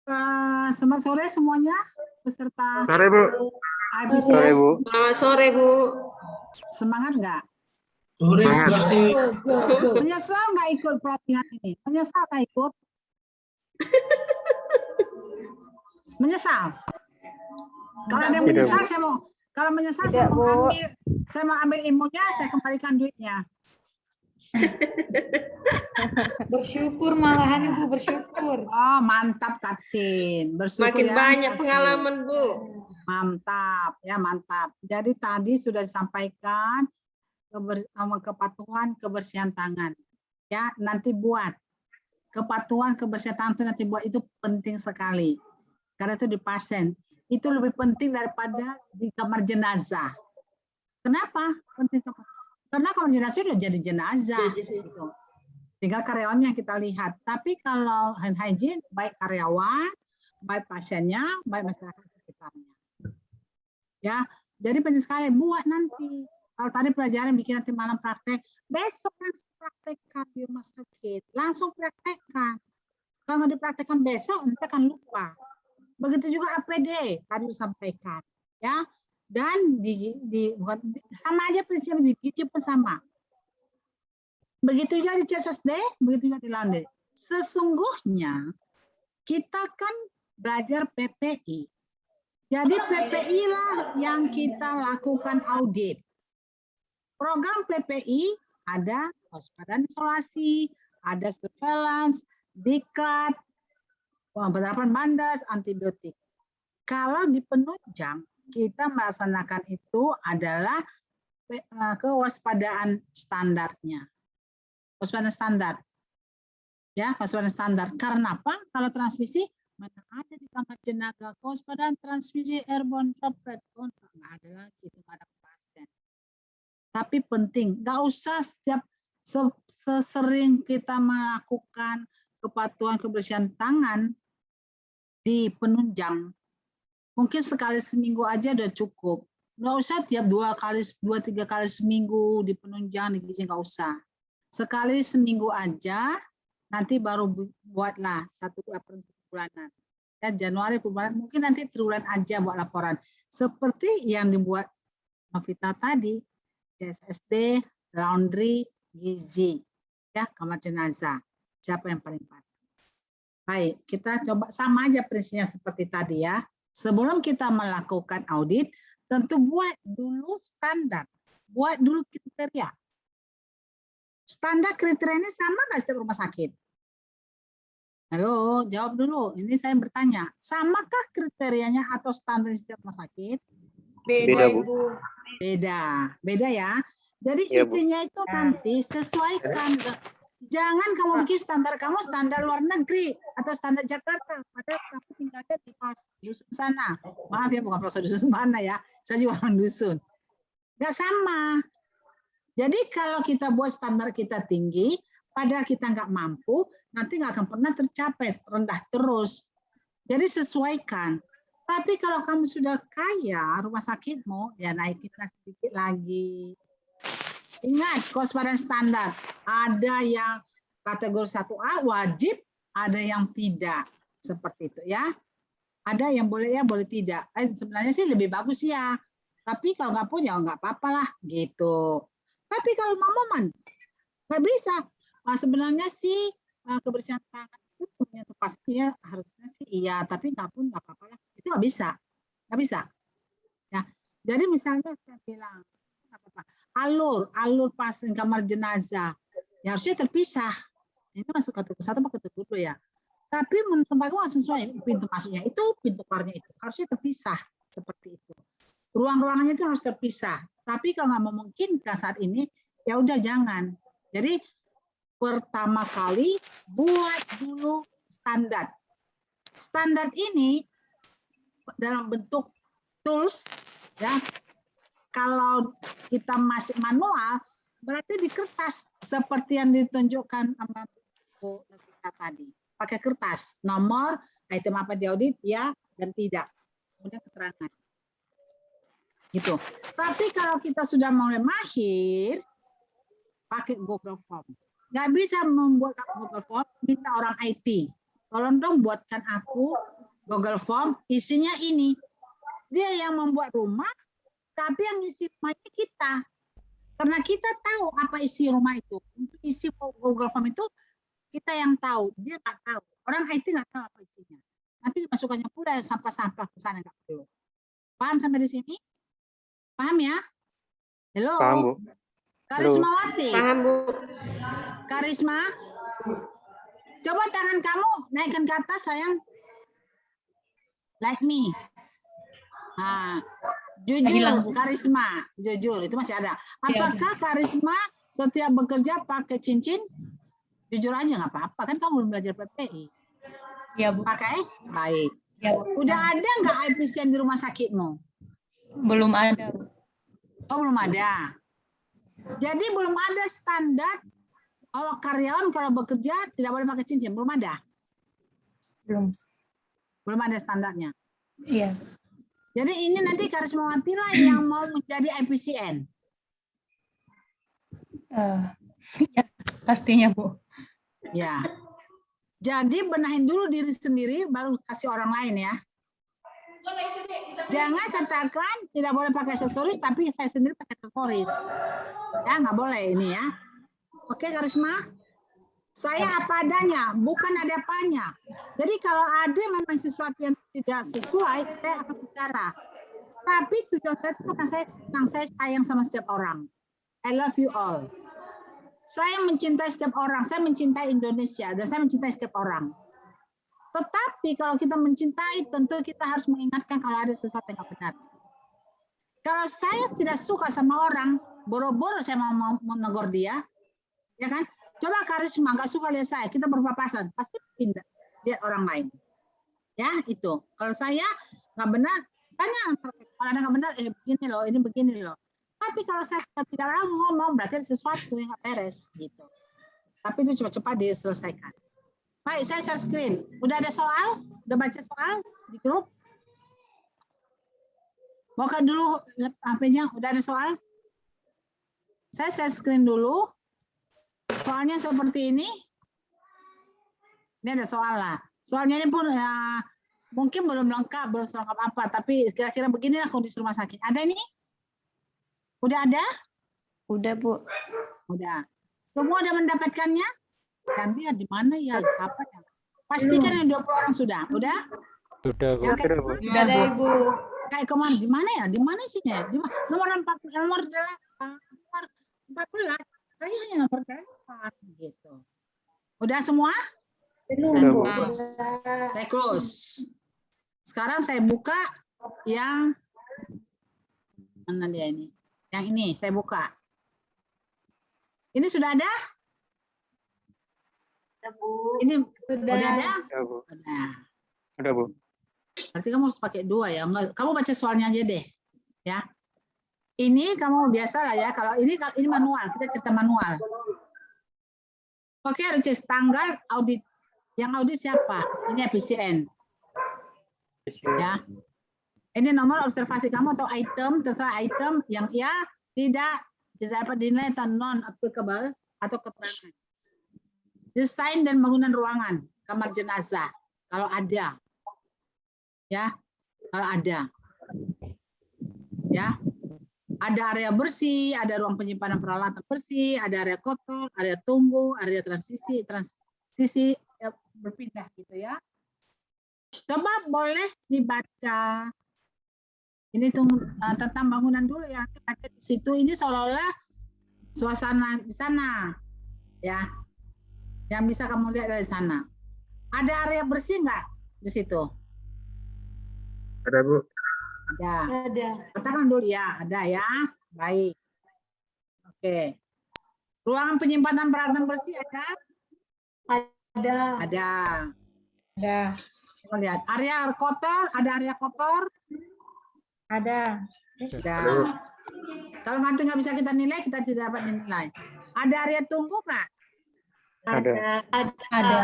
Selamat sore semuanya peserta. Sore, Bu. IBC. Sore, Bu. Selamat sore, Bu. Semangat nggak? Sore, Bu Semangat. Asti. Menyesal nggak ikut pelatihan ini? Menyesal nggak ikut? Menyesal? Kalau ada yang Tidak, menyesal, Bu. saya mau. Kalau menyesal, Tidak, Bu. saya mau ambil ilmunya, saya kembalikan duitnya. Bersyukur malahan Ibu, bersyukur. Oh, mantap Katsin. Bersyukur Makin ya, banyak Katsin. pengalaman, Bu. Mantap, ya mantap. Jadi tadi sudah disampaikan kepatuhan kebersihan tangan. Ya, nanti buat kepatuhan kebersihan tangan itu nanti buat, itu penting sekali. Karena itu di pasien itu lebih penting daripada di kamar jenazah. Kenapa penting? Karena kamar jenazah sudah jadi jenazah. Gitu. Tinggal karyawannya kita lihat. Tapi kalau hand hygiene, baik karyawan, baik pasiennya, baik masyarakat sekitarnya. Ya, jadi penting sekali buat nanti. Kalau tadi pelajaran bikin nanti malam praktek, besok langsung praktekkan di rumah sakit. Langsung praktekkan. Kalau nggak dipraktekkan besok, nanti akan lupa. Begitu juga APD tadi disampaikan, ya. Dan sama aja prinsipnya, di gizi pun sama. Begitu juga di CSSD, begitu juga di laundry. Sesungguhnya kita kan belajar PPI. Jadi PPI lah yang kita lakukan audit. Program PPI ada waspadaan isolasi, ada surveillance, diklat, penerapan bandas, antibiotik. Kalau di penunjang, kita melaksanakan itu adalah kewaspadaan standarnya. Waspadaan standar. Ya, waspadaan standar. Karena apa? Kalau transmisi, mana ada di kamar jenazah kewaspadaan transmisi airborne droplet, nggak ada lagi, itu nggak ada pasien. Tapi penting, nggak usah setiap sesering kita melakukan kepatuhan kebersihan tangan di penunjang. Mungkin sekali seminggu aja udah cukup. Nggak usah tiap 2-3 kali seminggu di penunjang, di gizi, nggak usah. Sekali seminggu aja, nanti baru buatlah satu bulanan. Ya, Januari bulan, mungkin nanti triwulan aja buat laporan. Seperti yang dibuat Novita tadi, CSSD, laundry, gizi, ya, kamar jenazah. Siapa yang paling patuh? Baik, kita coba sama aja prinsipnya seperti tadi ya. Sebelum kita melakukan audit, tentu buat dulu standar, buat dulu kriteria. Standar kriterianya sama nggak setiap rumah sakit? Halo, jawab dulu. Ini saya bertanya, samakah kriterianya atau standar setiap rumah sakit? Beda, Bu. Ibu. Beda ya. Jadi Ya, Bu. isinya itu nanti sesuaikan. Jangan kamu bikin standar kamu standar luar negeri atau standar Jakarta, padahal kamu tinggalnya di dusun sana. Maaf ya, bukan pelosok dusun mana ya, saya juga orang dusun. Nggak sama. Jadi kalau kita buat standar kita tinggi, padahal kita nggak mampu, nanti nggak akan pernah tercapai, rendah terus. Jadi sesuaikan. Tapi kalau kamu sudah kaya, rumah sakitmu, ya naikin sedikit lagi. Ingat, kewaspadaan standar. Ada yang kategori 1A wajib, ada yang tidak. Seperti itu ya. Ada yang boleh ya, boleh tidak. Sebenarnya sih lebih bagus ya. Tapi kalau nggak punya, nggak apa-apa lah. Gitu. Tapi kalau mau nggak bisa. Sebenarnya sih kebersihan tangan itu sebenarnya pastinya harusnya sih iya. Tapi nggak apa-apa lah. Itu nggak bisa. Nggak bisa. Ya. Jadi misalnya saya bilang, alur pasien kamar jenazah ya harusnya terpisah. Ini masuk kategori 1 atau kategori 2 ya. Tapi menurut aku nggak sesuai, pintu masuknya itu, pintu keluarnya itu harusnya terpisah seperti itu. Ruang-ruangannya itu harus terpisah. Tapi kalau nggak memungkinkan saat ini, ya udah jangan. Jadi pertama kali buat dulu standar. Standar ini dalam bentuk tools ya. Kalau kita masih manual, berarti di kertas seperti yang ditunjukkan sama Bu Novita tadi. Pakai kertas, nomor, item apa di audit, ya dan tidak. Kemudian keterangan. Gitu. Tapi kalau kita sudah mulai mahir, pakai Google Form. Nggak bisa membuat Google Form, minta orang IT. Tolong dong buatkan aku Google Form isinya ini. Dia yang membuat rumah, tapi yang isi rumahnya kita. Karena kita tahu apa isi rumah itu. Untuk isi Google Form itu kita yang tahu, dia nggak tahu. Orang IT nggak tahu apa isinya. Nanti masukannya pula sampah-sampah ke sana nggak perlu. Paham sampai di sini? Paham ya? Halo. Paham, Bu. Karismawati. Paham, Bu. Karisma. Coba tangan kamu naikkan ke atas, sayang. Like me. Nah, jujur, Karisma, jujur itu masih ada. Apakah Karisma setiap bekerja pakai cincin? Jujur aja nggak apa-apa, kan kamu belum belajar PPI. Iya, Bu. Pakai? Baik. Ya, Bu. Udah ada nggak efisien di rumah sakitmu? Belum ada, Bu. Oh, belum ada. Jadi belum ada standar bahwa karyawan kalau bekerja tidak boleh pakai cincin, belum ada. Belum. Belum ada standarnya. Iya. Jadi ini nanti Karismawati lah yang mau menjadi efisien. Ya, pastinya, Bu. Ya. Jadi benahin dulu diri sendiri, baru kasih orang lain ya. Jangan katakan tidak boleh pakai aksesoris, tapi saya sendiri pakai aksesoris. Ya, nggak boleh ini ya. Oke, Karisma? Saya apa adanya, bukan ada apanya. Jadi kalau ada memang sesuatu yang tidak sesuai, saya akan bicara. Tapi tujuan saya itu karena saya senang, saya sayang sama setiap orang. I love you all. Saya mencintai setiap orang, saya mencintai Indonesia, dan saya mencintai setiap orang. Tetapi kalau kita mencintai, tentu kita harus mengingatkan kalau ada sesuatu yang tidak benar. Kalau saya tidak suka sama orang, boro-boro saya mau menegur dia, ya kan? Coba Karisma nggak suka lihat saya, kita berpapasan, pasti pindah lihat orang lain. Ya itu. Kalau saya nggak benar, tanya kalau ada nggak benar, begini loh, ini begini loh. Tapi kalau saya tidak langsung ngomong, berarti ada sesuatu yang nggak beres gitu. Tapi itu cepat-cepat diselesaikan. Baik, saya share screen. Udah ada soal? Udah baca soal di grup? Buka dulu HP-nya. Udah ada soal? Saya share screen dulu. Soalnya seperti ini. Ini ada soal lah. Soalnya ini pun ya, mungkin belum lengkap, belum lengkap apa. Tapi kira-kira beginilah kondisi rumah sakit. Ada ini? Udah ada? Udah, Bu. Udah. Semua udah mendapatkannya? Dan dia di mana ya? Apa ya? Pastikan yang 20 orang sudah. Udah? Sudah, Bu. Yang kayak Bu. Udah, ada, Ibu. kayak kemarin di mana ya? Di mana sih ya? Nomor 14, nomor 14. Saya hanya nomor 8 gitu. Udah semua? Saya Bu. close. Saya close. Sekarang saya buka yang mana dia ini? Yang ini saya buka. Ini sudah ada? Ini Sudah. udah ada? Sudah, Bu. Udah. Sudah, Bu. Berarti kamu harus pakai 2 ya. Enggak, kamu baca soalnya aja deh. Ya. Ini kamu biasa lah ya. Kalau ini manual, kita cerita manual. Oke, Ricis, tanggal audit. Yang audit siapa? Ini FPCN. Ya. Ini nomor observasi kamu atau item, terserah item yang ya tidak dapat dinilai atau non applicable atau keterangan. Desain dan bangunan ruangan kamar jenazah kalau ada. Ya, kalau ada. Ya. Ada area bersih, ada ruang penyimpanan peralatan bersih, ada area kotor, area tunggu, area transisi ya, berpindah gitu ya. Coba boleh dibaca. Ini tentang bangunan dulu ya. Di situ ini seolah-olah suasana di sana. Ya. Yang bisa kamu lihat dari sana. Ada area bersih nggak di situ? Ada, Bu. Ada. Ada. Katakan dulu ya, ada ya. Baik. Oke. Ruangan penyimpanan peralatan bersih ada? Ada. Ada. Ada. Kita lihat. Area kotor, ada area kotor? Ada. Ada. Kalau nanti nggak bisa kita nilai, kita tidak dapat dinilai. Ada area tunggu nggak? Ada. Ada.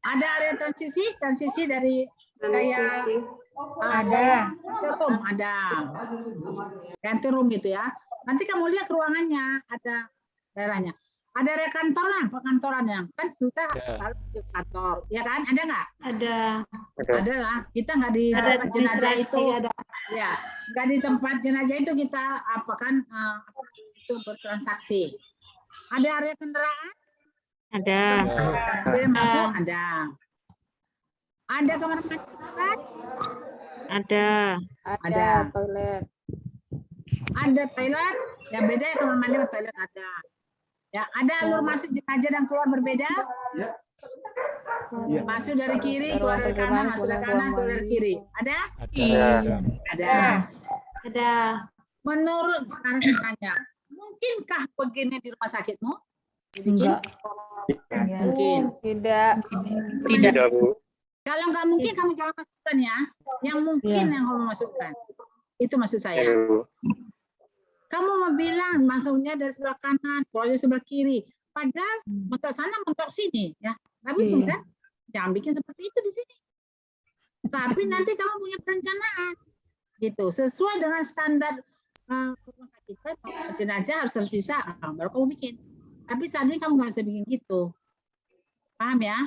Ada area transisi dari kayak Ada. room, ada. Ganti room gitu ya. Nanti kamu lihat ruangannya, ada daerahnya. Ada area kantoran, perkantoran yang kan kita Ada. selalu ke kantor, ya kan? Ada nggak? Ada. Ada lah. Kita nggak di Ada tempat jenazah itu, administrasi, ada. ya. Nggak di tempat jenazah itu kita itu bertransaksi. Ada area kendaraan, Ada. boleh masuk, ada. Ada kamar mandi, kan? Ada. Ada. Toilet. Ada toilet, ya beda ya kamar mandi sama toilet ada. Ya, ada alur masuk jenazah dan keluar berbeda. Masuk dari kiri, keluar dari kanan, masuk dari kanan, keluar dari kiri. Ada? Ada. Ada. Ada. Menurut sekarang saya tanya, mungkinkah begini di rumah sakitmu? Dibikin? Enggak. Mungkin. Tidak. Tidak. Tidak, Bu. Kalau nggak mungkin kamu jangan masukkan ya. Yang mungkin yang kamu masukkan. Itu maksud Ya, saya. Bu. Kamu mau bilang masuknya dari sebelah kanan, keluar dari sebelah kiri. Padahal mentok sana, mentok sini, ya. Tapi itu kan, jangan bikin seperti itu di sini. Tapi nanti kamu punya perencanaan, gitu. Sesuai dengan standar rumah sakit kita, jenazah harus bisa, baru kamu bikin. Tapi saat ini kamu nggak bisa bikin gitu, paham ya?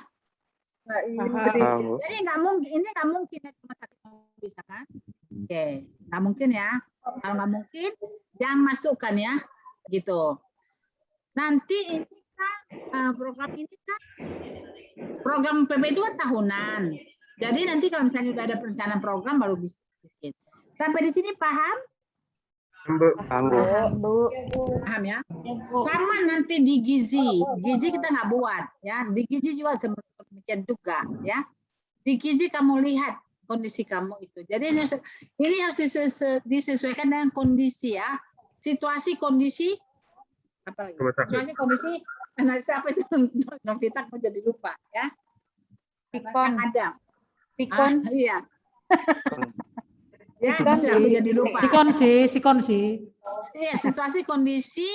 Paham, Bu. Jadi nggak mungkin, ini nggak mungkin ya rumah sakit kamu bisa kan? Oke, nggak mungkin ya. Kalau nggak mungkin, jangan masukkan ya, gitu. Nanti ini kan program ini kan program PB itu kan tahunan. Jadi nanti kalau misalnya udah ada perencanaan program baru bisa bikin. Sampai di sini paham? Bu. Paham, Bu. Paham ya? Sama nanti di gizi. Gizi kita nggak buat ya. Di gizi juga demikian juga ya. Di gizi kamu lihat kondisi kamu itu. Jadi ini harus disesuaikan dengan kondisi ya. Situasi kondisi apa lagi? Rumah sakit. Situasi kondisi analisa apa itu? Novita mau jadi lupa ya. Sikon. Yang ada. Sikon. Iya. Ya, Sikon bisa aku sih. jadi lupa. Sikon sih. Iya, situasi kondisi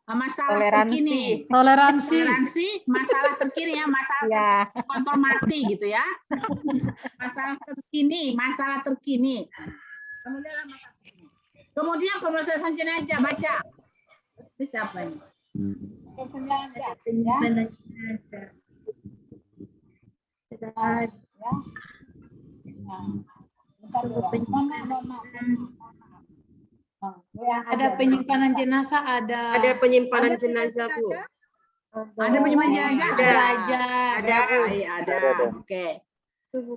masalah Toleransi. terkini. Toleransi. Toleransi, masalah terkini ya, masalah Ya. kontrol mati gitu ya. Masalah terkini. Kemudian masalah terkini. Kemudian pemrosesan jenazah, baca. Ini siapa ini? Jenazah, ya. Ada penyimpanan jenazah, ada. Ada penyimpanan jenazah, Bu. Ada penyimpanan jenazah? Ada, Bu. Ada. Oke.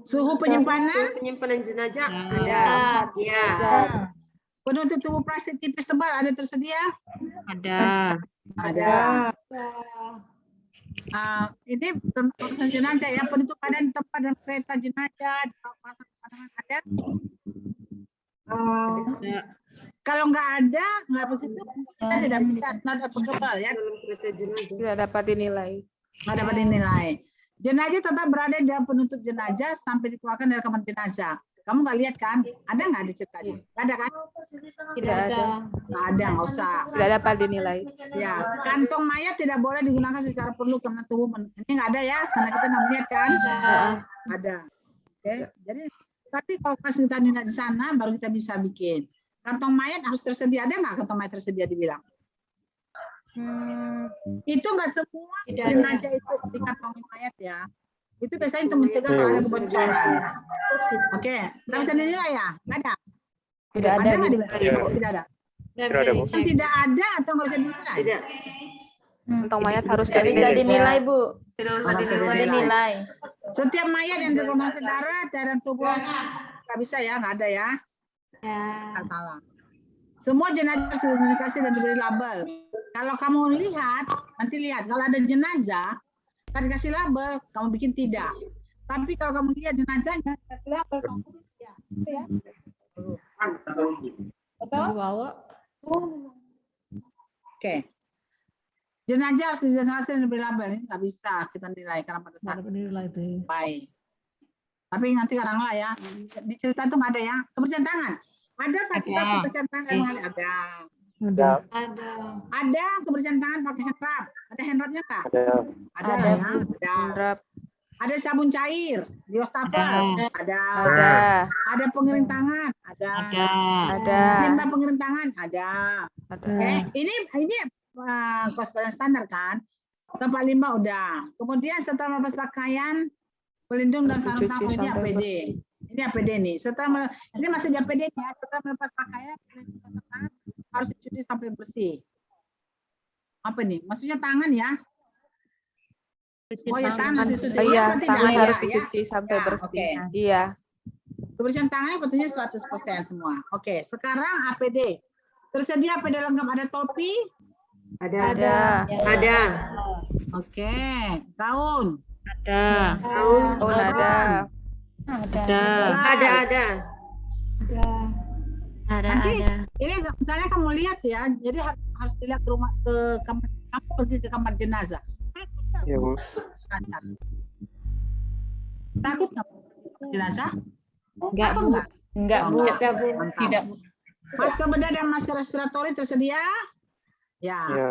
Suhu penyimpanan? Penyimpanan jenazah Ada. ada. Iya. Penutup tubuh plastik tipis tebal ada tersedia? Ada. Ada. Ini tentang urusan jenazah ya, penutup badan tempat dan kereta jenazah ada. Kalau nggak ada, nggak positif, kita tidak bisa not applicable ya, Dalam kereta jenazah. Tidak dapat dinilai. nggak dapat dinilai. Jenazah tetap berada di dalam penutup jenazah sampai dikeluarkan dari kamar jenazah. Kamu nggak lihat kan? Ada nggak di ceritanya? Nggak ada kan? Tidak ada. Nggak ada, nggak usah. Tidak dapat dinilai. Ya, kantong mayat tidak boleh digunakan secara perlu karena tubuh ini nggak ada ya, karena kita nggak melihat kan? Ada. Oke, jadi tapi kalau pas kita tidak di sana, baru kita bisa bikin. Kantong mayat harus tersedia, ada nggak kantong mayat tersedia dibilang? Itu nggak semua Tidak ada. jenazah itu dikantongi mayat ya. Itu biasanya untuk mencegah kalau ada kebocoran. Oke, nggak bisa dinilai ya? Nggak ada. Tidak ada. Ada nggak di? Iya. Tidak ada. Tidak ada, Bu. Yang tidak ada atau nggak bisa dinilai? Tidak. Kantong mayat harus Tidak bisa dinilai, Bu. Nggak bisa dinilai. Setiap mayat yang dikonsumsi darah, cairan tubuh nggak bisa ya, nggak ada ya. Nggak salah. Semua jenazah harus diidentifikasi dan diberi label. Kalau kamu lihat, nanti lihat kalau ada jenazah, kan kasih label, kamu bikin tidak. Tapi kalau kamu lihat jenazahnya, kasih label, kamu bikin ya. Gitu ya. Betul? Oke. Jenazah harus diidentifikasi dan diberi label. Ini nggak bisa kita nilai karena pada saat baik. Tapi nanti kadang lah ya, di cerita itu nggak ada ya. Kebersihan tangan. Ada fasilitas kebersihan tangan ada. Ada. Ada kebersihan tangan pakai hand rub. Ada hand rubnya kak? Ada. Ada ya. Ada. Ada sabun cair di wastafel. Ada. Ada pengiring tangan. Ada. Ada. Limbah pengiring tangan. Ada. Oke. Ini kos badan standar kan. Tempat limbah udah. Kemudian setelah melepas pakaian, pelindung dan sarung tangan ini APD. Ini APD nih. Setelah ini masih di APD ya. Setelah melepas pakaian, pelindung dan sarung tangan harus dicuci sampai bersih. Apa nih? Maksudnya tangan ya? Oh ya tangan harus dicuci. Iya, apa tidak? tangan Ya, harus ya. dicuci sampai Ya, bersih. oke. Iya. Kebersihan tangan betulnya 100% semua. Oke, sekarang APD. Tersedia APD lengkap, ada topi. Ada. Ada. Oke, gaun. Ada. Gaun. Oh, ada. Ada. Ada. Nanti ini misalnya kamu lihat ya, jadi harus dilihat ke rumah ke kamar, kamu pergi ke kamar jenazah. Ya, Bu. Takut nggak ke kamar jenazah? Enggak, Takut Bu. nggak? Enggak, Oh, Bu. enggak. Mantap. Tidak. Masker bedah dan masker respiratori tersedia? Ya. Ya.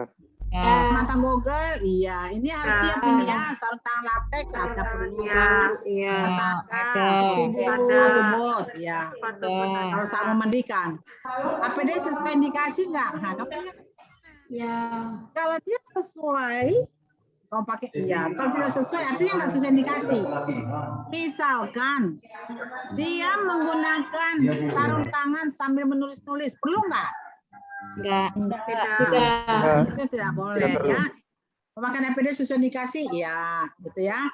Ya. Mata goggle, iya. Ini harus siap ini ya. Sarung tangan latex ada perlu. Iya. Ada. Sepatu bot, ya. Ada. Kalau saat memandikan. APD sesuai indikasi nggak? Nah, kamu lihat. Ya. Kalau dia sesuai, kamu pakai iya. Kalau tidak sesuai, artinya nggak sesuai indikasi. Misalkan dia menggunakan sarung tangan sambil menulis-nulis, perlu nggak? Enggak. Enggak. Itu tidak boleh Tidak perlu. ya. Pemakaian APD sesuai indikasi, ya, gitu ya.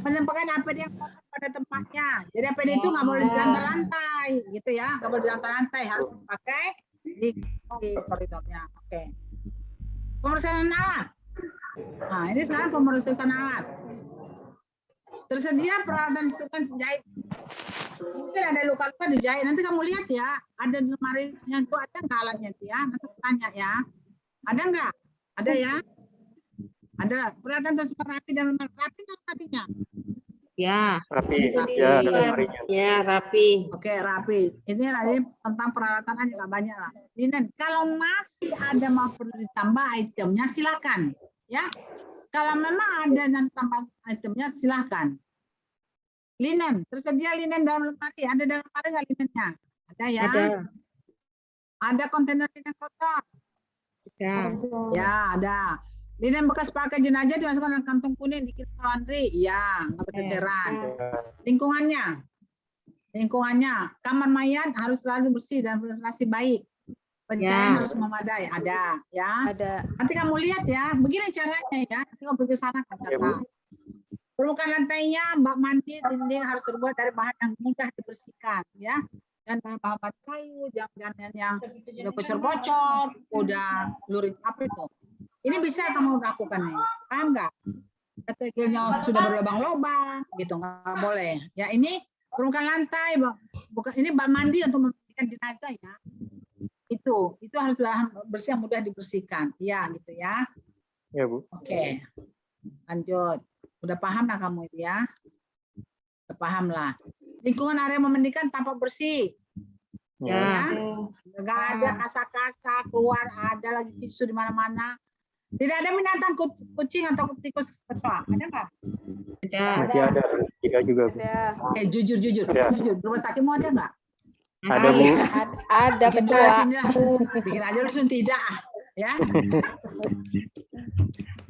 Penempatan APD yang kotor pada tempatnya. Jadi APD itu nggak boleh di lantai-lantai, gitu ya. Nggak boleh di lantai-lantai, harus pakai di koridornya. Oke. Pemrosesan alat. Nah, ini sekarang pemrosesan alat. Tersedia peralatan instrumen jahit. Mungkin ada luka-luka dijahit. Nanti kamu lihat ya, ada di lemari yang itu ada nggak alatnya itu ya? Nanti tanya ya. Ada nggak? Ada ya? Ada peralatan transport rapi dan rapi kan tadinya? Ya. Rapi. Rapi. Ya, ada lemarinya. Ya, rapi. Oke, rapi. Ini lagi tentang peralatan aja nggak banyak lah. Linen, kalau masih ada mau perlu ditambah itemnya silakan, ya. Kalau memang ada yang tambah itemnya silakan. Linen, tersedia linen dalam lemari. Ada dalam lemari nggak linennya? Ada ya. Ada kontainer linen kotor. Ya, ada. Linen bekas pakai jenazah dimasukkan dalam kantong kuning dikirim ke laundry. Ya, nggak berceceran. Lingkungannya, kamar mayat harus selalu bersih dan ventilasi baik. Pencahayaan harus memadai. Ada, ya. Ada. Nanti kamu lihat ya, begini caranya ya. Nanti kamu pergi sana kan Ya, Bu. permukaan lantainya, bak mandi, dinding harus terbuat dari bahan yang mudah dibersihkan, ya. Dan bahan kayu, jangan yang udah bocor-bocor, udah lurik apa itu. Ini bisa kamu lakukan nih, paham nggak? Ketiganya sudah berlubang-lubang, gitu nggak boleh. Ya ini permukaan lantai, bukan ini bak mandi untuk membersihkan jenazah ya. Itu harus bersih yang mudah dibersihkan, ya gitu ya. Ya, Bu. Oke, lanjut. Udah paham lah kamu itu ya? Udah paham lah. Lingkungan area memandikan tampak bersih. Ya. Nggak ada kasa-kasa keluar, ada lagi tisu di mana-mana. Tidak ada binatang kucing atau tikus kecoa. Ada nggak? Ada. Masih ada. Tidak juga, Bu. Ada. Jujur. Ada. Jujur. Rumah sakitmu ada nggak? Ada, Bu. Ada Bikin kecoa. aja sini lah. Bikin aja langsung tidak. Ya.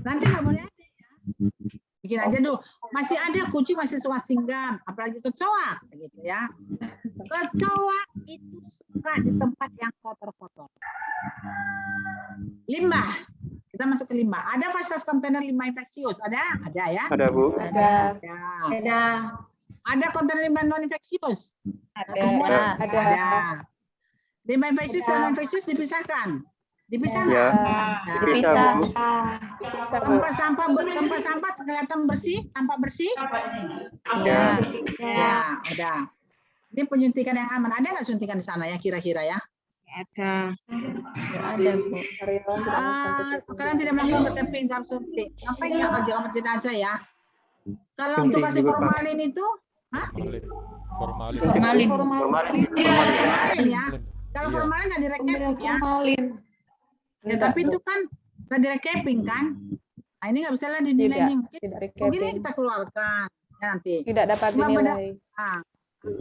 Nanti nggak boleh ada ya. Bikin aja dulu. Masih ada kucing masih suka singgah, apalagi kecoa, gitu ya. Kecoa itu suka di tempat yang kotor-kotor. Limbah. Kita masuk ke limbah. Ada fasilitas kontainer limbah infeksius? Ada ya? Ada, Bu. Ada. Ada. Ada kontainer limbah non infeksius? Ada. Limbah infeksius dan non infeksius dipisahkan. Dipisah Ya. nggak? Bisa, Bu. Bisa, Bu. Tempat sampah kelihatan bersih, tampak bersih? Ya. Ya, udah. Ini penyuntikan yang aman. Ada nggak suntikan di sana ya kira-kira ya? Ada. Ada, Bu. Kalian tidak melakukan camping dalam suntik. Ngapain ya kalau kamar jenazah ya? Kalau untuk Suntik kasih juga, Pak. formalin itu, Formalin. Formalin. formalin ya. Kalau formalin nggak direkaping ya. Ya, tapi itu kan nggak direkaping kan? Nah, ini nggak bisa lah dinilainya. Mungkin Tidak ini recapping. kita keluarkan ya nanti. Tidak dapat dinilai.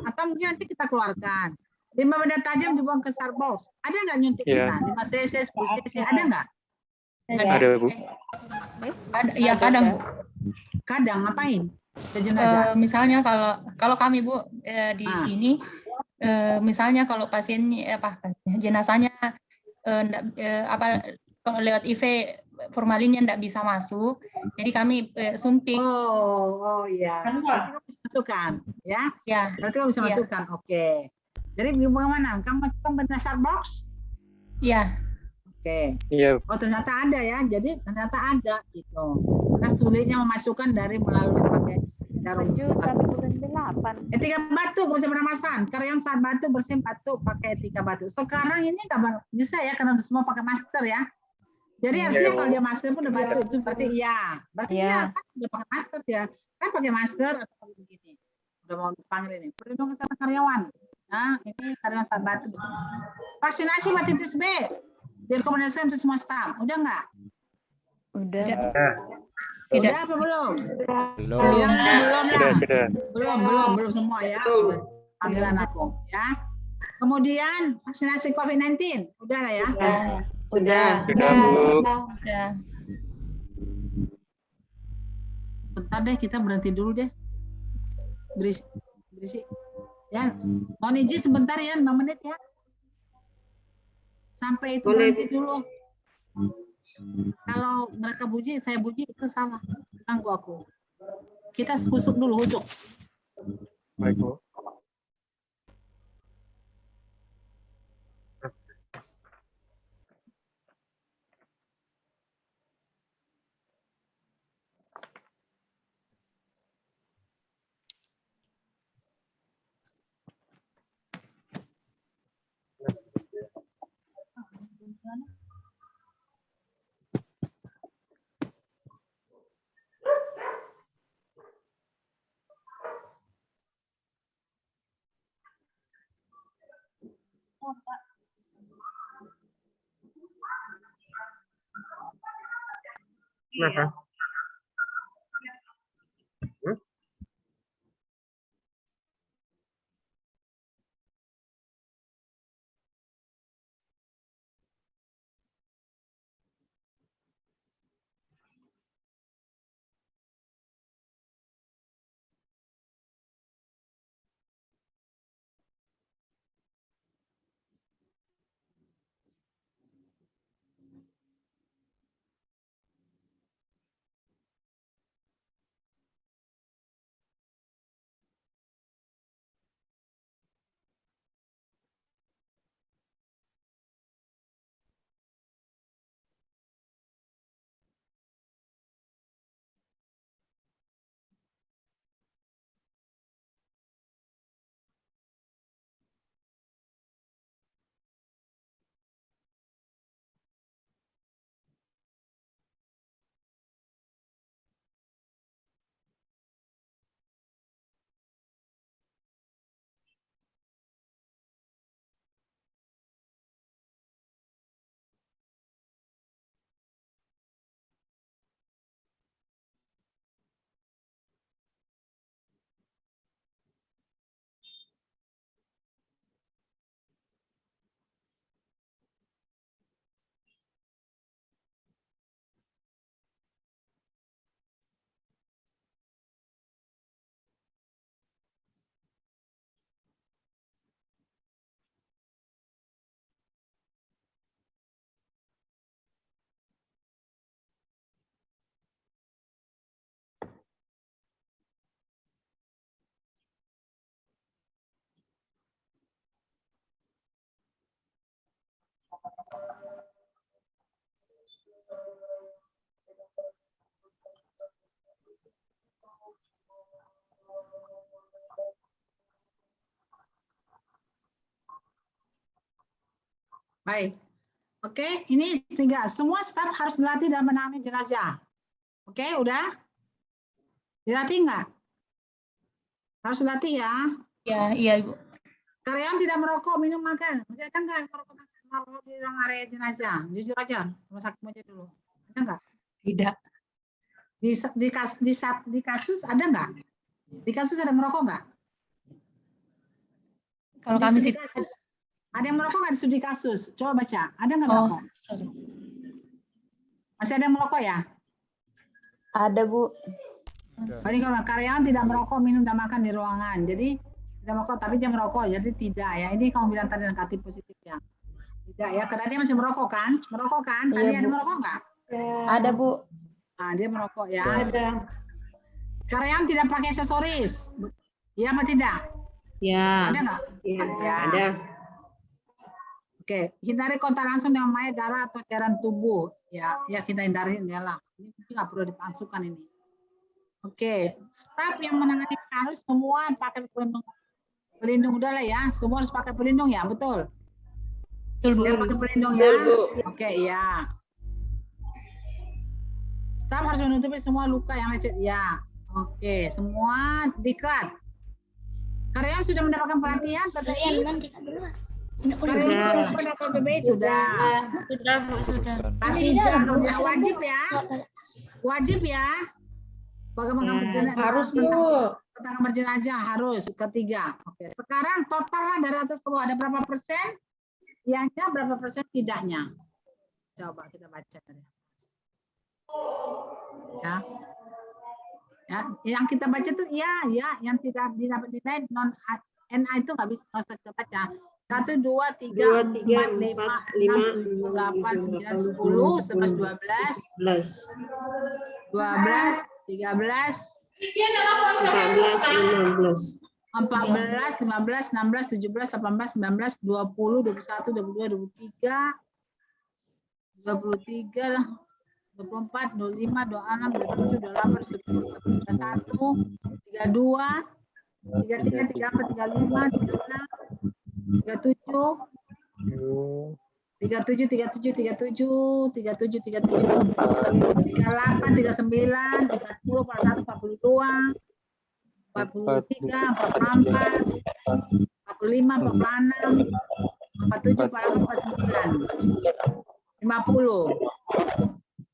Atau mungkin nanti kita keluarkan. Limbah benda tajam dibuang ke starbox. Ada nggak nyuntik Iya. kita? 5 cc, 10 cc, ada nggak? Ada, Bu. Ada, iya kadang Bu. Kadang ngapain? Ke jenazah. Misalnya kalau kami Bu di Ah. sini, misalnya kalau jenazahnya kalau lewat IV formalinnya enggak bisa masuk, jadi kami suntik. Oh iya. Berarti kamu bisa masukkan, ya? Ya, Berarti kamu bisa Iya. masukkan. Oke. Jadi bagaimana? Kamu masukkan berdasar box? ya, Oke. Iya, Oh ternyata ada ya. Jadi ternyata ada gitu. Karena sulitnya memasukkan dari melalui pakai jarum. 748. Etika batuk bersih pernapasan. Karyawan saat batuk bersih batuk pakai etika batuk. Sekarang ini nggak bisa ya karena semua pakai masker ya. Jadi artinya kalau dia masker pun udah batuk itu berarti iya. Berarti iya kan udah pakai masker ya. Kan pakai masker atau pakai begini. Udah mau dipanggil ini. Perlindungan kesehatan karyawan. Nah ini karyawan saat batuk. Vaksinasi hepatitis B. Direkomendasikan untuk semua staf. Udah nggak? Udah. Tidak. Udah apa belum? belum. Belum ya. Sudah. Belum semua ya. Panggilan aku ya. Kemudian vaksinasi COVID-19. Udah lah ya. Sudah. Sudah, Bu. ya. Bentar deh, kita berhenti dulu deh. Berisi. Ya, mohon izin sebentar ya, 5 menit ya. Sampai itu Boleh. berhenti dulu. Kalau mereka puji, saya puji itu salah. Ganggu aku. Kita husuk dulu, husuk. Baik, Bu. Kenapa? Baik. Oke, ini 3. Semua staf harus dilatih dalam menangani jenazah. Oke, udah? Dilatih nggak? Harus dilatih ya. Ya, iya Ibu. Karyawan tidak merokok, minum, makan. Masih ada nggak yang merokok di ruang area jenazah? Jujur aja, rumah sakit aja dulu. Ada nggak? Tidak. Di kasus ada nggak? Di kasus ada merokok nggak? Kalau Di kami studi sih, kasus. Ada yang merokok nggak di studi kasus? Coba baca. Ada nggak oh, merokok? sorry. Masih ada yang merokok ya? Ada, Bu. Jadi kalau karyawan tidak merokok, minum dan makan di ruangan. Jadi tidak merokok, tapi dia merokok. Jadi tidak ya. Ini kamu bilang tadi negatif positif ya. Tidak ya, karena dia masih merokok kan? Merokok kan? Tadi Iya, ada Bu. merokok nggak? Ada, Bu. Nah, dia merokok ya. Ada. Karyawan tidak pakai aksesoris. Iya apa tidak? Ya. Ada nggak? Ya, Ya. ada. Oke, hindari kontak langsung dengan mayat, darah atau cairan tubuh. Ya, ya kita hindarin ya lah. Ini nggak perlu dipalsukan ini. Oke, staf yang menangani harus semua pakai pelindung udah lah ya. Semua harus pakai pelindung ya, betul? Betul, Bu. Ya pakai pelindung ya. Betul, Bu. Oke, ya. Staf harus menutupi semua luka yang lecet ya. Oke, semua diklat. Karyawan sudah mendapatkan pelatihan PPI? Karyawan pada PPI sudah. Sudah, Bu, sudah. Pasti wajib ya. Wajib ya. Bagaimana Harus, Bu. tentang kamar jenazah harus ketiga. Oke, sekarang totalnya dari atas ke bawah ada berapa persen? Iyanya berapa persen tidaknya? Coba kita baca dari atas. Ya. Ya, yang kita baca itu iya, ya, yang tidak dapat nilai non NA itu nggak bisa, nggak usah kita baca. 1, 2, 3, 4, 5, 6, 7, 8, 9, 10, 11, 12, 12, 13, 14, 15, 16, 17, 18, 19, 20, 21, 22, 23, 24, 25, 26, 27, 28, 10, 31, 32, 33, 34, 35, 36, 37, 37, 37, 37, 37, 37, 38, 39, 40, 41, 42, 43, 44, 45, 46, 47, 48, 49, 50.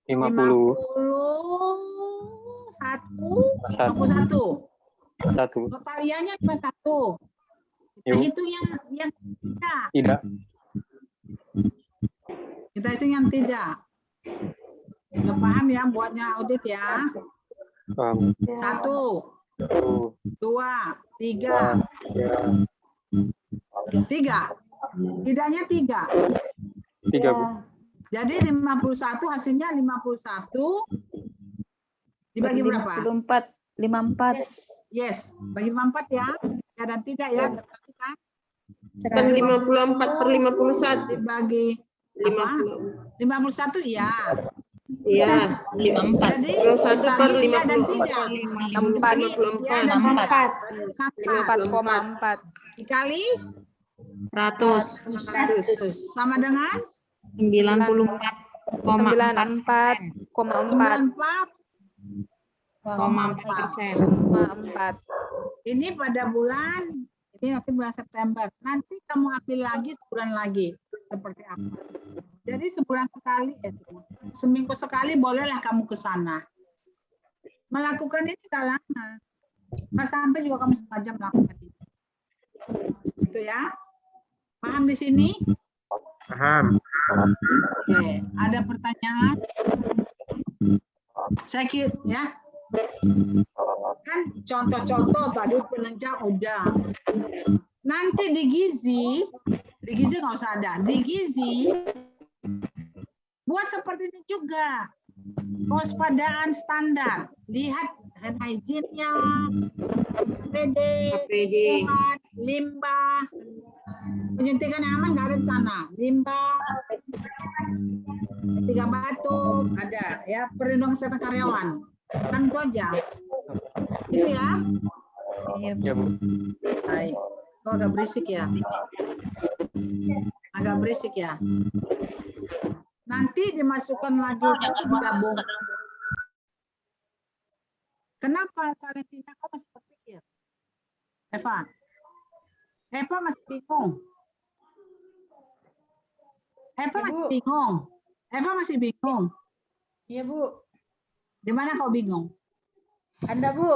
51. Total ianya cuma 1. Kita hitung yang tidak. Kita hitung yang tidak. Udah paham ya buatnya audit ya? 1, 2, 3. 3. Tidaknya 3. 3, Bu. Jadi 51 hasilnya 51 dibagi berapa? 54. Yes, bagi 54 ya. Ya dan tidak ya. Kan? Kan 54 per 51. Dibagi apa? 51 ya. Iya. 54. Jadi 51 per iya dan 54. tidak. 54. Dikali 100. 100 sama dengan 94,4%. ini pada bulan ini nanti bulan September. Nanti kamu ambil lagi sebulan lagi seperti apa. Jadi sebulan sekali, seminggu sekali bolehlah kamu ke sana. Melakukan ini tidak lama. Nggak sampai juga kamu setengah jam melakukan ini. Itu ya. Paham di sini? Paham. Oke, ada pertanyaan? Saya kira ya. Kan contoh-contoh tadi penunjang udah. Nanti di gizi nggak usah ada. Di gizi buat seperti ini juga. Kewaspadaan standar. Lihat hand hygiene-nya, APD, limbah, penyuntikan yang aman nggak ada di sana. Limbah, 3 batu ada ya, perlindungan kesehatan karyawan. Kan itu aja. Gitu ya. Ya, Bu. Baik. Oh, agak berisik ya. Agak berisik ya. Nanti dimasukkan lagi digabung. Kenapa Valentina kok masih berpikir? Eva masih bingung. Eva masih bingung. Iya, Bu. Di mana kau bingung? Anda, Bu,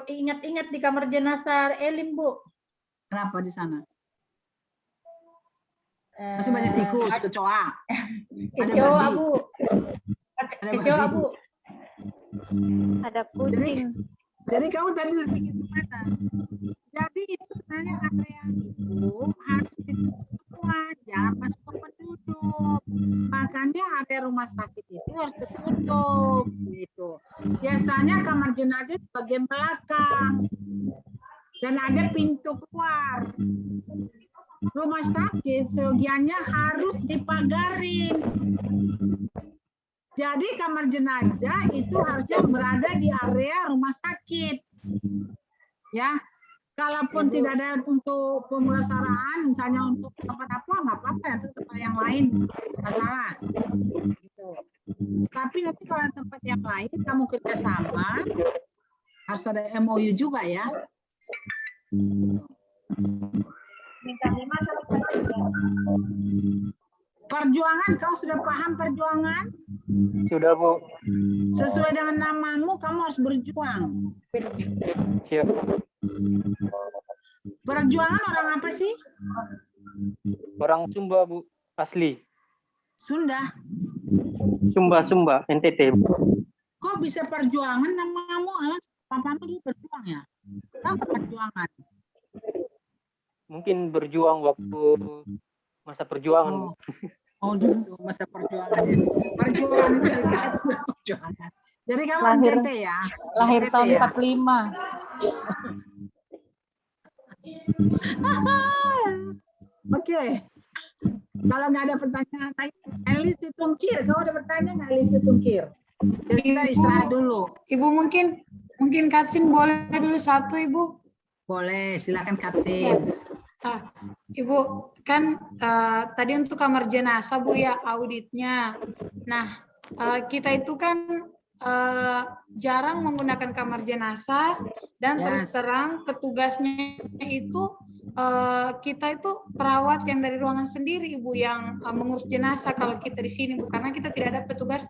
ingat-ingat di kamar jenazah Elim, Bu. Kenapa di sana? Masih banyak tikus, kecoa. Kecoa, babi. Bu. kecoa, Bu. Ada kucing. Jadi kamu tadi berpikir kemana? Jadi itu sebenarnya area itu harus ditutup semua, jangan masuk ke penduduk. Makanya area rumah sakit itu harus ditutup. Gitu. Biasanya kamar jenazah di bagian belakang dan ada pintu keluar. Rumah sakit sebagiannya harus dipagarin. Jadi kamar jenazah itu harusnya berada di area rumah sakit. Ya, kalaupun tidak ada untuk pemulasaraan, misalnya untuk tempat apa, nggak apa-apa ya, itu tempat yang lain, masalah. Gitu. Tapi nanti kalau tempat yang lain kamu kerjasama, harus ada MOU juga ya. Perjuangan, kau sudah paham perjuangan? Sudah, Bu. Sesuai dengan namamu, kamu harus berjuang. Siap. Perjuangan orang apa sih? Orang Sumba, Bu. Asli. Sunda. Sumba, NTT. Kok bisa perjuangan namamu? Papamu juga berjuang ya? Tahu nggak perjuangan? Mungkin berjuang waktu masa perjuangan. Oh gitu, masa perjuangan ya. Perjuangan itu dekat perjuangan. Jadi kamu Lahir- NTT ya? Lahir NTT tahun ya? 45. Oke. Kalau nggak ada pertanyaan lain, Elis Tungkir, kamu ada pertanyaan nggak Elis Tungkir? Jadi kita istirahat dulu. Ibu mungkin Katsin boleh dulu satu, Ibu. Boleh, silakan Katsin. Ibu, kan tadi untuk kamar jenazah, Bu, ya, auditnya. Nah, kita itu kan jarang menggunakan kamar jenazah, dan terus terang petugasnya itu kita itu perawat yang dari ruangan sendiri, Ibu, yang mengurus jenazah kalau kita di sini, Bu, karena kita tidak ada petugas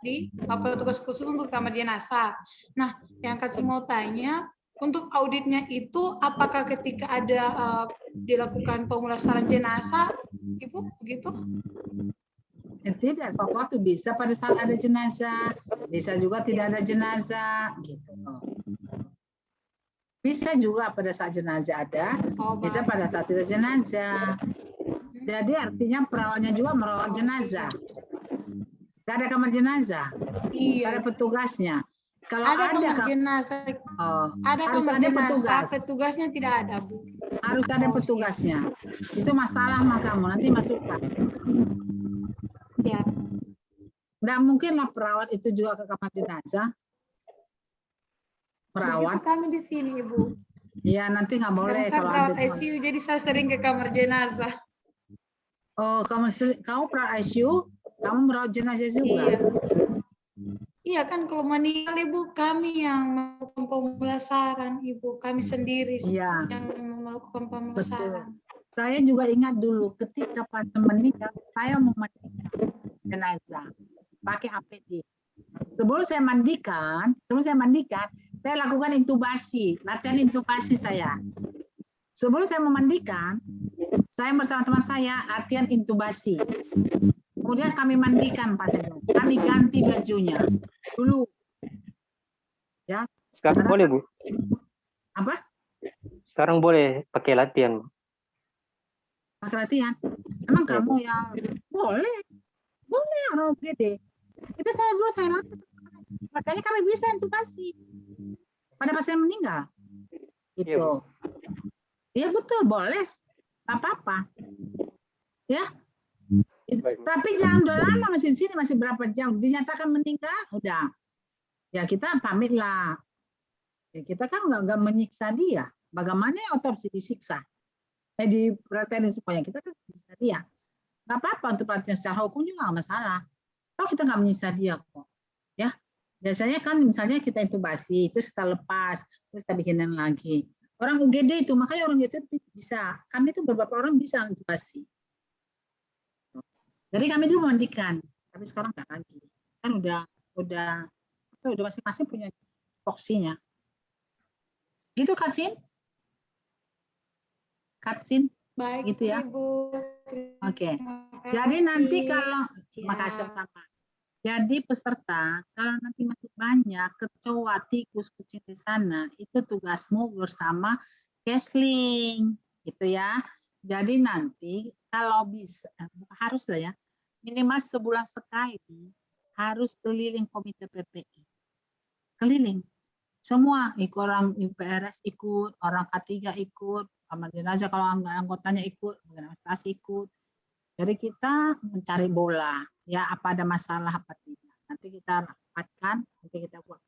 khusus untuk kamar jenazah. Nah, yang Katsin mau tanya, untuk auditnya itu apakah ketika ada dilakukan pemulasaran jenazah, Ibu, begitu? Tidak, suatu bisa pada saat ada jenazah, bisa juga tidak ada jenazah, gitu. Bisa juga pada saat jenazah ada, bisa pada saat tidak jenazah. Jadi artinya perawatnya juga merawat jenazah. Gak ada kamar jenazah, gak ada petugasnya. Kalau ada kamar Kak, jenazah, ada harus kamar ada jenazah, petugas. petugasnya tidak ada, Bu. Harus ada petugasnya. Itu masalah sama kamu, nanti masukkan. Ya. Nggak mungkin lah perawat itu juga ke kamar jenazah. Perawat. Begitu kami di sini, Ibu. Iya, nanti nggak boleh Karena kalau perawat ada. ICU, jadi saya sering ke kamar jenazah. Oh, kamu perawat ICU, kamu merawat jenazah juga. Iya. Iya kan, kalau meninggal, Ibu, kami yang melakukan pemulasaran, Ibu. Kami sendiri Iya. yang melakukan pemulasaran. Saya juga ingat dulu ketika pasien meninggal, saya memandikan jenazah pakai APD. Sebelum saya mandikan, saya lakukan intubasi, latihan intubasi saya. Sebelum saya memandikan, saya bersama teman saya latihan intubasi. Kemudian kami mandikan pasien, kami ganti bajunya dulu. Ya. Sekarang boleh, Bu? Apa? Sekarang boleh pakai latihan, Bu. Pakai latihan. Emang kamu yang boleh orang gede. Itu saya latih. Makanya kami bisa intubasi pada pasien meninggal. Itu. Iya betul, boleh. Tak apa-apa. Ya. Baik. Tapi jangan udah lama mesin sini, masih berapa jam dinyatakan meninggal, udah. Ya kita pamit lah. Ya, kita kan nggak menyiksa dia. Bagaimana otopsi disiksa? Diperhatiin semuanya, kita kan bisa dia. Nggak apa-apa untuk pelatihan secara hukum juga nggak masalah. Kalau kita nggak menyiksa dia kok. Ya, biasanya kan misalnya kita intubasi, terus kita lepas, terus kita bikinin lagi. Orang UGD itu, makanya orang UGD bisa. Kami itu beberapa orang bisa intubasi. Jadi kami dulu memandikan, tapi sekarang nggak lagi. Kan udah masing-masing punya voksinya. Gitu Katsin? Katsin? Baik, Gitu ya. Ibu. Oke. Terima Jadi kasih. nanti kalau Siap. makasih sama. Jadi peserta, kalau nanti masih banyak kecoa, tikus, kucing di sana, itu tugasmu bersama Kesling, gitu ya. Jadi nanti kalau bisa, harus lah ya, minimal sebulan sekali harus keliling komite PPI. Keliling. Semua ikut, orang IPRS ikut, orang K3 ikut, kamar jenazah kalau anggotanya ikut, administrasi ikut. Jadi kita mencari bola, ya apa ada masalah apa tidak. Nanti kita rapatkan, nanti kita buat